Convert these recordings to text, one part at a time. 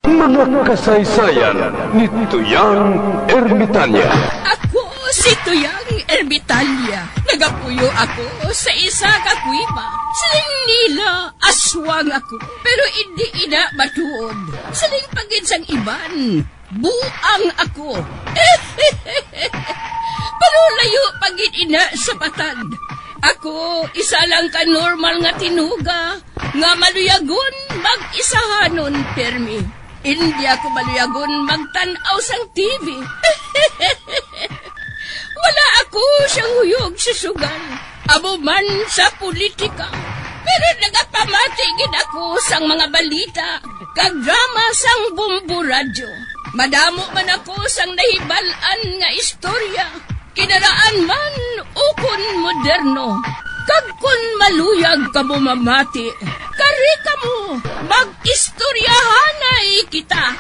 Mga kasaysayan ni Tuyang Ermitanya. Ako si Tuyang Ermitanya. Nagapuyo ako sa isa ka kuiba. Siling nila, aswang ako. Pero hindi ina matuod. Siling paginsang iban, buang ako. Pero layo pagin ina sa patad. Ako, isa lang ka normal nga tinuga, nga maluyagon mag-isahanon, permi. Hindi ako maluyagon magtanaw sang TV. Wala ako siyang huyog sa sugal, abo man sa politika. Pero nagapamatagin ako sang mga balita, kag drama sang bumbu radyo. Madamo man ako sang nahibalan nga istorya, kinaraan man ukon moderno. Kag kun maluyag ka mo mamati, kari ka mo, mag-istoryahanay kita.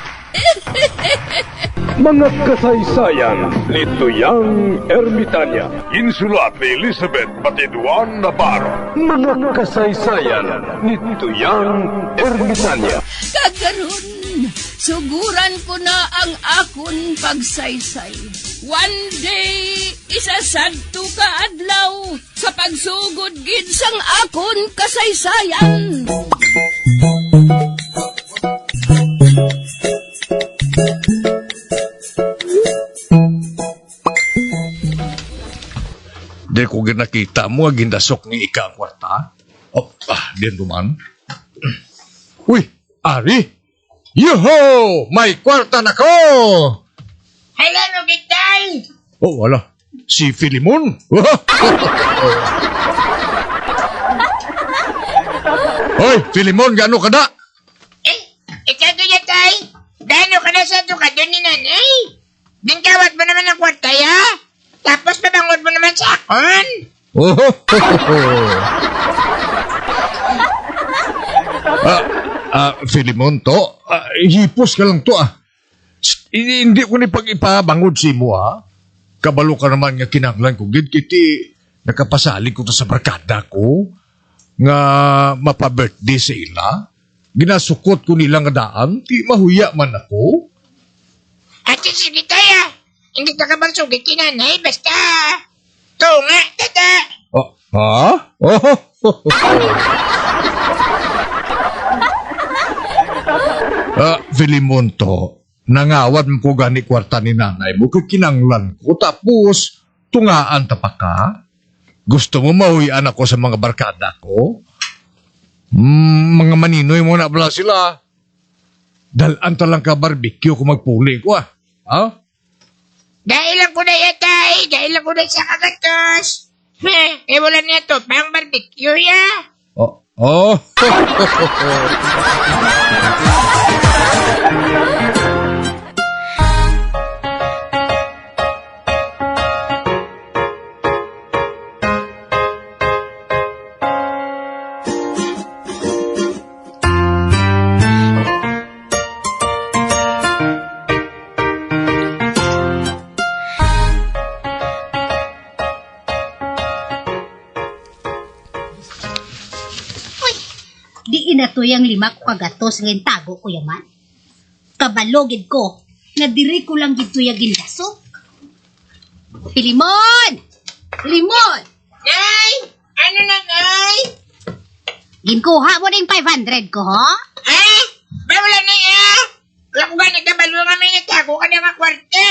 Mga kasaysayan ni Tuyang Ermitanya. Insulat ni Elizabeth Batiduan Navarro. Mga kasaysayan ni Tuyang Ermitanya. Kagaron, suguran ko na ang akon pagsaysay. One day, isasadto ka adlaw sa pagsugod gid sang akon kasaysayan. Di ko ginakita mo, gindasok ni Ika ang kwarta. Oh, diyan duman. Uy, Ari! Yuho! May kwarta na ko! Hala, Nugitay! Oh, wala. Si Filimon. Hoy, Filimon, gano ka na? Ikaw doon tay. Gano'n ka na sa tukado ni nanay? Dingkawat mo naman ang kwarta, ya? Tapos babangod mo naman sa akon? Filimon to, hipos ka lang to Hindi ko ni pag-ipabangod si mo Kabalo ka naman nga kinanglan ko, gid kiti nakapasali ko to sa barkada ko nga mapa-birthday sa ila. Ginasukot ko nilang daan, ti mahuya man ako. Ate, sige tayo. Hindi ka bang sugit kinanay, basta. Tunga, tata. Filimon to, nangawad mo ko gani kwarta ni nanay mo, kinanglan ko, tapos tungaan ta pa ka. Gusto mo mahuyan ako sa mga barkada ko? Mga maninoy mo na pala sila. Dalan ta lang ka barbecue kung magpuli ko Dahil lang ko na yatay. Dahil lang ko na sa kagatos. Wala niya to, pang barbecue ya. Di inato yung 5 kagatos ngayon tago ko yaman. Kabalogid ko, na diri ko lang gito yung gindasok. Filimon! Filimon! Nay! Ano na, Nay? Ginkuha mo na yung 500 ko, ha? Wala na ya. Wala ko ba nagkabalo nga may nagtago ka na mga kwarta?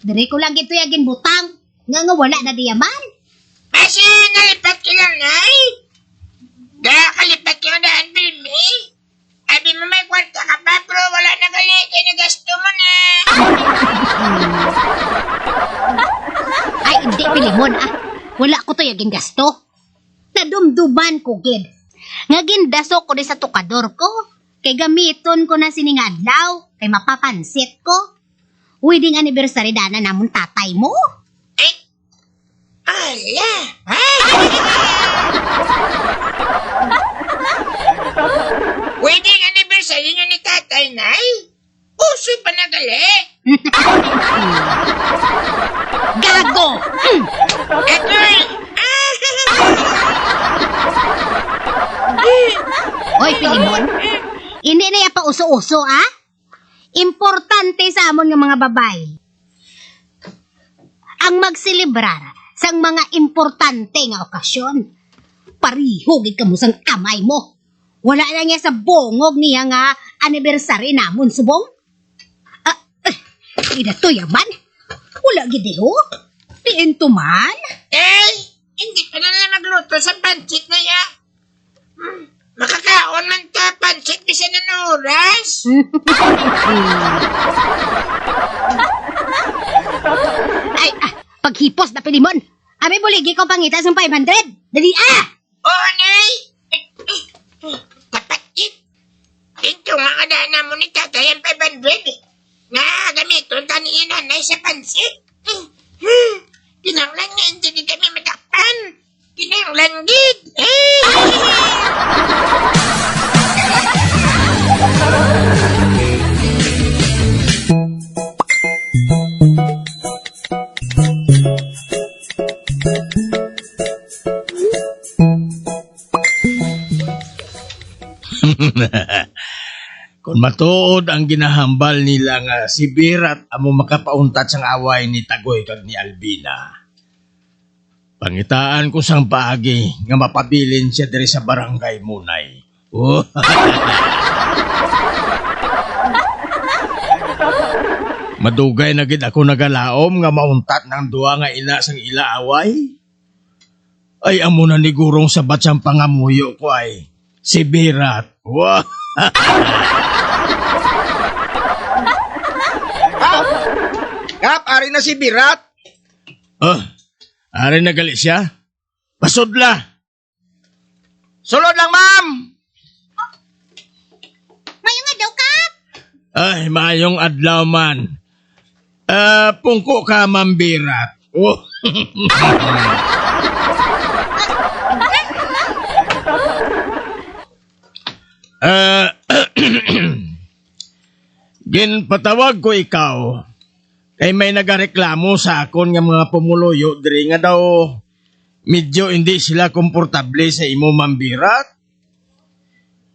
Diri ko lang gito yung ginbutang. Nga wala na di yaman. Kasi nalipat ka lang, Nay. Kalipat ka daan, Bilmi. Abi mo may kwarta ka pa, pero wala na gali. Kaya nagasto mo na. Ay, hindi, Filimon, Wala ko to yung gingasto. Nadumduman ko, gid. Nga gindasok ko di sa tukador ko. Kay gamiton ko na siningadlaw. Kay mapapansit ko. Wedding anniversary dana namon tatay mo. Ala! Wedding anniversary nyo ni tatay, Nay? Uso pa na gali? Gago! Agoy! Hoy, Filimon. Hindi na yan pa uso-uso, Importante sa amon nga mga babay ang magselebrar sang mga importante nga okasyon. Pariho gid kamo sang amay mo. Wala na niya sa bongog niya nga anniversary namon subong. Ida to yaman. Wala gid ho. Tiento man. Hindi ka na magluto sa pancit na ya. Makakaon man ta pancit bisa na oras. Ay, paghipos na Pilimon. Abi buligi ko pangita sang 500. Dali Oo, Nay. Kapatid. Ito nga kadaan mo ni tatay ang 500. Nga gamiton taniin nanay sa pansit. Kinanglan nga hindi di kami matakpan. Kinanglan gid. Kung matuod ang ginahambal nila nga si Birat amo makapauntat sang away ni Tagoy kag ni Albina. Pangitaan ko sang paagi nga mapabilin siya diri sa barangay Munay. Oh. Madugay na gid ako nagalaom nga mauntat ng duwa nga ina sang ila away. Ay amo na ni gurong sabat sang pangamuyo ko ay si Birat. Wow. Kap, ari na si Birat. Ari na gali siya? Pasudla. Sulod lang, ma'am. Mayong nga daw Kap. Ay, mayong adlaw man. Pungko ka, Ma'am Birat. Oh. Ginpatawag ko ikaw kay may nagareklamo sa akon nga mga pumuluyo diri nga daw medyo hindi sila komportable sa imo mambirat.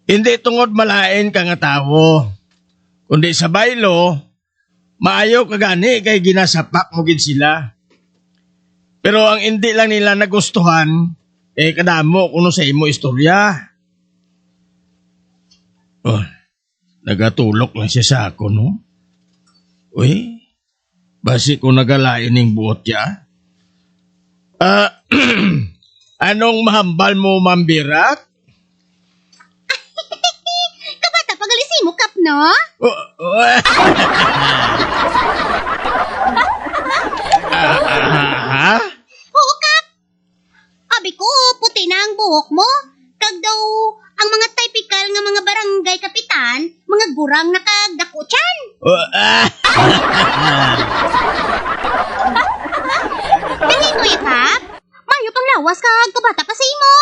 Hindi tungod malain ka nga tawo, kundi sa baylo, maayo ka gani kay ginasapak mo gid sila. Pero ang hindi lang nila nagustuhan, kadamo kuno sa imo istorya. Oh, nagatulok lang siya sa ako, no? Uy, basi ko nagalain ng buot ya. Anong mahambal mo, Mambirat? Kabata pagalisi mo Kap no? Ha? Oo Kap. Abi ko puti na ang buhok mo. Kag daw ang mga typical nga mga barangay kapitan, mga gurang nakagdako tiyan. Dali mo ya Kap. Mayo pang lawas kag kabata pa sa imo.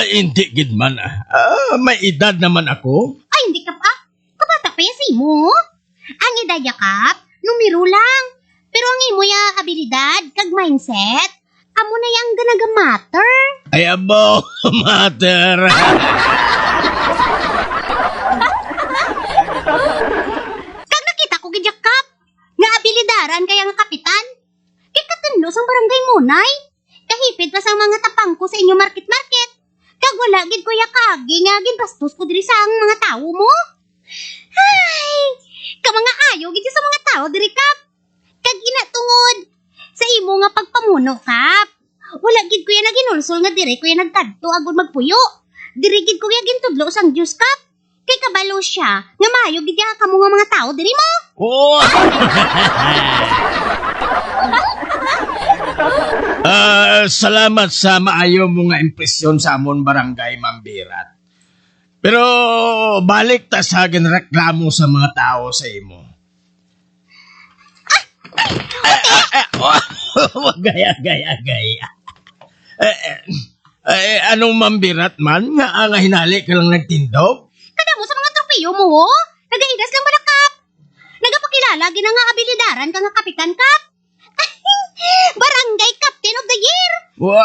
Hindi gid man. May edad naman ako. Ay hindi Kap kabata pa yan sa imo. Ang idaya Kap, numero lang. Pero ang imo ya abilidad kag mindset, amo na yang ganaga matter. Ay abo, mater. Kag nakita ko gidya Kap, nga abilidaran kaya nga kapitan. Kay katunlo sang barangay Munay. Kahipid pa sang mga tapang ko sa inyo market. Kag wala gid ko ya kagi nga ginbastos ko diri sa ang mga tawo mo. Ay, ka mga ayo gid sa mga tawo diri Kap. Kag inatungod sa imo nga pagpamuno Kap. Wala gid ko ya naginulsol nga diri ko ya nagkadto agud magpuyo. Diri gid ko ya gintudlo sang Dios Kap. Kay kabalo siya nga maayo gid ya kamo nga mga tawo diri mo. Oh. Salamat sa maayo mo nga impresyon sa amon barangay, Mambirat. Pero balik ta sa ginreklamo sa mga tao sa imo. Gaya. Anong Mambirat man? Nga hinali ka lang nagtindog? Kada mo sa mga tropeyo mo, ho? Nagaidas lang ba na Kap? Nagapakilala gina nga abilidaran ka nga kapitan Kap? Barangay Captain of the Year! Wow!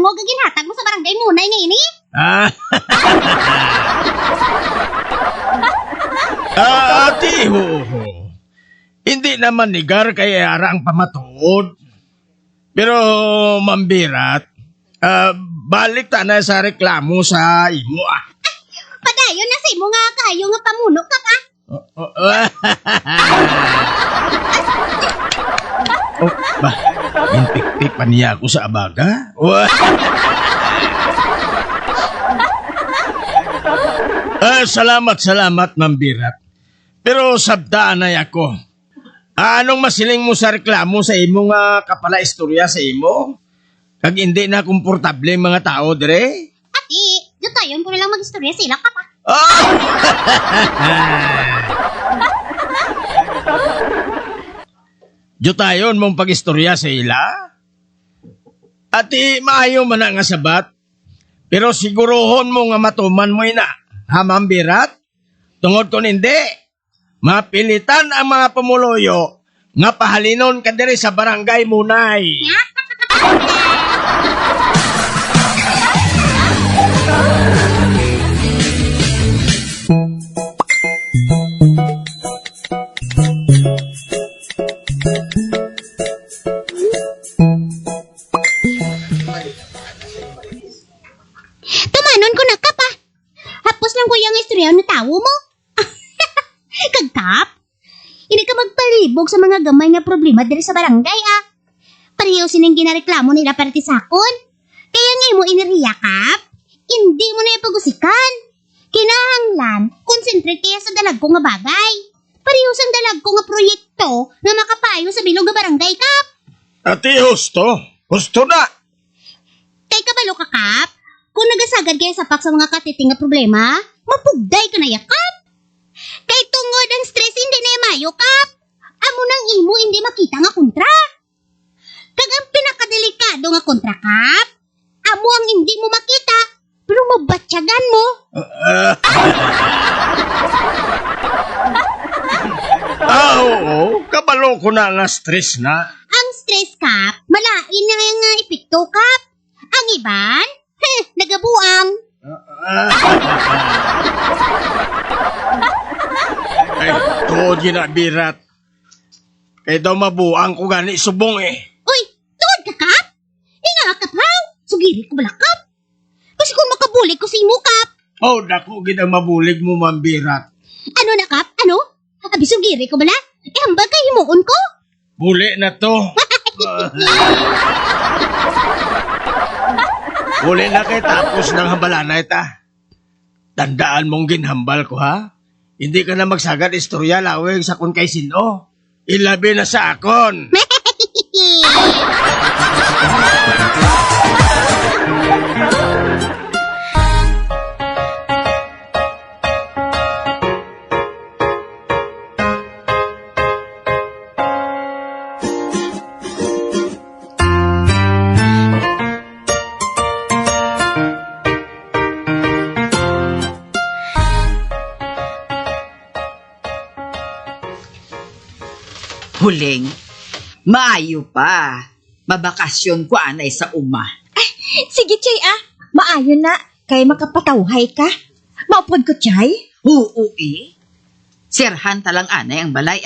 tungog ang ginhatag mo sa barangay munay ngayon eh. Ati, ho. Hindi naman nigar kaya ang pamatuod. Pero, mambirat, balik ta na sa reklamo sa imo Padayon na sa imo nga kayo nga pamuno ka pa. Ba, intik-tik pa niya ako sa abaga? Salamat, mambirat. Pero sabdaan na ako. Anong masiling mo sa reklamo sa imo nga kapala istorya sa imo? Kag hindi na komportable ang mga tao, dire? Ati, dutayon ko na lang mag-istorya sila ka pa. Dutayon mong pag-istorya sa ila? Ati, maayo man nga sabat. Pero sigurohon mo nga matuman mo ina. Ha, mambirat? Tungod ko hindi. Mapilitan ang mga pumuloyo nga pahalinon ka diri sa barangay Munay. Tumanon ko na ka pa. Hapos lang ko yung istorya na tawo mo. Kagkap? Hindi ka magpalibog sa mga gamay nga problema diri sa barangay ah. Pareho sining ginareklamo nila para tisakon. Kaya nga mo iniriya kap. Hindi mo na ipagusikan. Kinahanglan, concentrate kaya sa dalag ko nga bagay. Pareho sa dalag ko nga proyekto nga makapayo sa bilog nga barangay kap. Ati, husto na. Kay kabalo ka kap. Kung nagasagad kaya sapak sa mga katiting nga problema, mapugday ka na yakap. Kay tungod ang stress hindi na mayo kap. Amo nang imo hindi makita nga kontra. Kag ang pinakadelikado nga kontra kap, amo ang hindi mo makita, pero mabatyagan mo. Oo, kabalo ko na nga stress na. Ang stress kap, malain na nga epekto kap. Ang iban, nagabuang. Ay, tuod ginabirat. Kaya daw mabuang ko gani subong eh. Uy, tuwad ka kap? Ingakap haw, sugiri ko balakap. Kasi kung makabulig ko sa imo kap. Oh, dako gid ang mabulig mo, mambirat. Ano na kap? Ano? Abi sugiri ko bala? Hambal kay himuon ko? Buli na to. Buli na kay tapos ng hambalan na ita. Tandaan mong ginhambal ko ha. Hindi ka na magsagad istorya lawig sa kun kay sino. Ilabi na sa akon. Huling, maayo pa. Mabakasyon ko anay sa uma. Sige, Chay, maayo na. Kay makapatawhay ka. Maupod ko, Chay. Oo Sirhan talang anay ang balay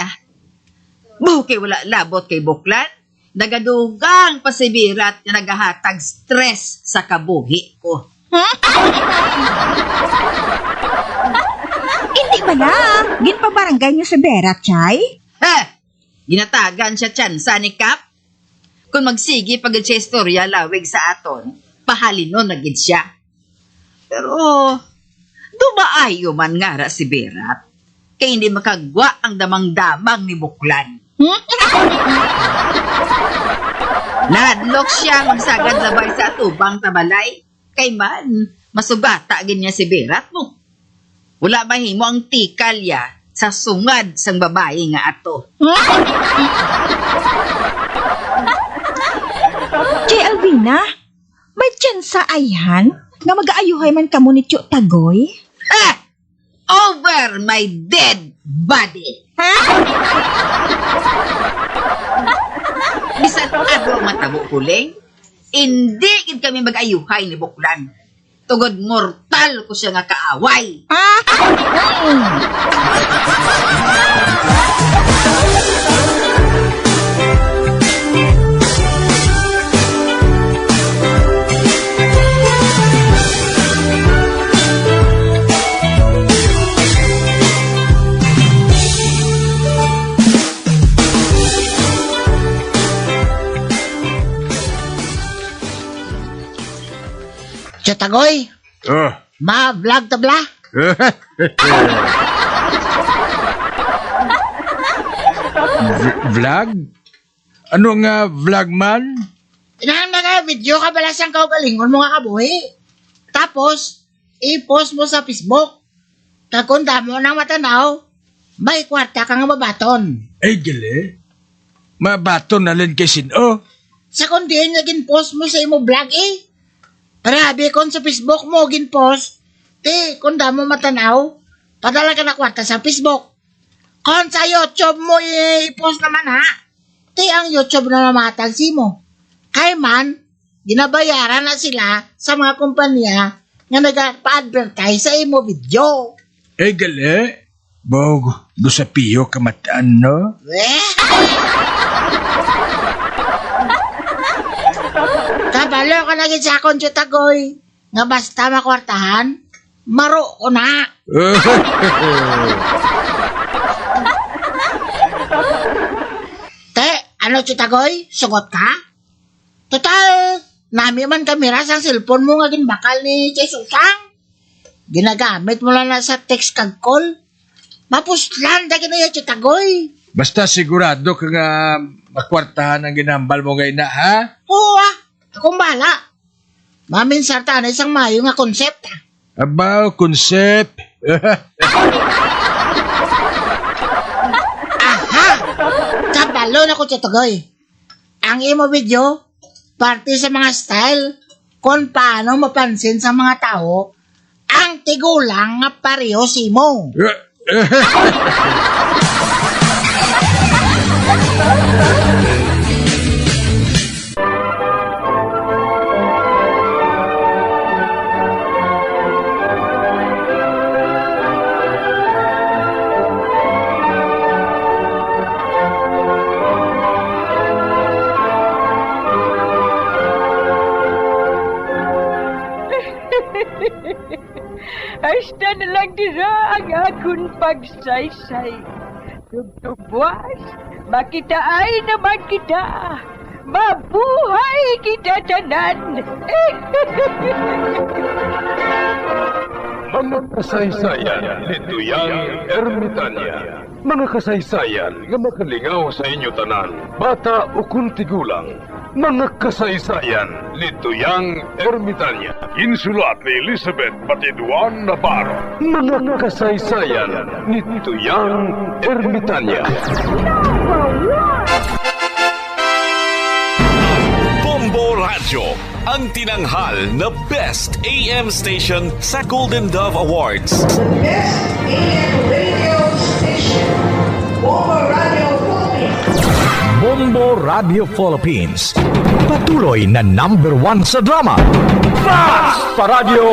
Buhukay wala labot kay Buklan. Nagadugang pasibirat na nagahatag stress sa kabuhi ko. Hindi ba na? Ginpabarangay niyo sa Bera, Chay? Ginatagan siya tsansa ni Kap. Kung magsigi pag siya istorya lawig sa aton, pahalinon na gid siya. Pero, dumaayo man nga si Berat. Kaya hindi makagwa ang damang-damang ni Buklan. Nadlok siya magsagad labay sa atubang tabalay. Kay man, masugata gid niya si Berat mo. Wala mahimo ang tikal ya sa sungad sang babae nga ato. Chay Alvina, may tsansa ayhan nga mag-aayuhay man kamo ni Tio Tagoy? Over my dead body! Bisan ako ang matabo kuling, Hindi gid kami mag-ayuhay ni Buklan. Tugod mortal ko siya nga kaaway. Chatagoy, ma-vlog tabla. Vlog? Ano nga vlog man? Inahan na nga, video ka pala siyang kaugalingon mo nga kabuhi. Tapos, i-post mo sa Facebook. Kakunda mo ng matanaw, may kwarta ka nga mabaton. Ay, gali. Mabato na lang kay sino. Sa kundi naging post mo sa imo vlog Grabe kon sa Facebook mo gin-post, kunda mo matanaw, padala ka na kwarta sa Facebook. Kon sa YouTube mo i-post naman ha, ang YouTube na namatag si mo. Kay man, ginabayaran na sila sa mga kumpanya nga nagpa-advertise sa imo video. Ay, gali. Bog, do sa piyo kamataan, no? Kabalo ka na gid sa akong Chutagoy, nga basta makwartahan, maro ko na. Ano Chutagoy, sugot ka? Total, nami man kamera sa cellphone mo nga ginbakal ni Chay Susang. Ginagamit mo lang na sa text kag call. Mapuslan da gina yung Chutagoy. Basta sigurado ka nga makwartahan ang ginambal mo ngayon na, ha? Oo akong bala. Maminsarta na isang mayo nga konsept Abaw, konsep. Kabalo na ko Chutagoy. Ang imo video, parte sa mga style kung paano mapansin sa mga tao ang tigulang nga pareho si mo. Hasta na lang dira ang akong pagsaysay. Tugtugwas, makitaan naman kita. Mabuhay kita tanan. Mga kasaysayan ni Tuyang Ermitanya. Mga kasaysayan nga makalingaw sa inyo tanan, bata o kuntigulang. Mga kasaysayan ni Tuyang Ermitanya. Insulat ni Elizabeth Batiduan Navarro. Mga kasaysayan ni Tuyang Ermitanya. Bombo Radio, ang tinanghal na Best AM Station sa Golden Dove Awards. Best AM radio station, Bombo Radio Philippines. Bombo Radio Philippines. Patuloy na #1 sa drama. Fast Paradyo!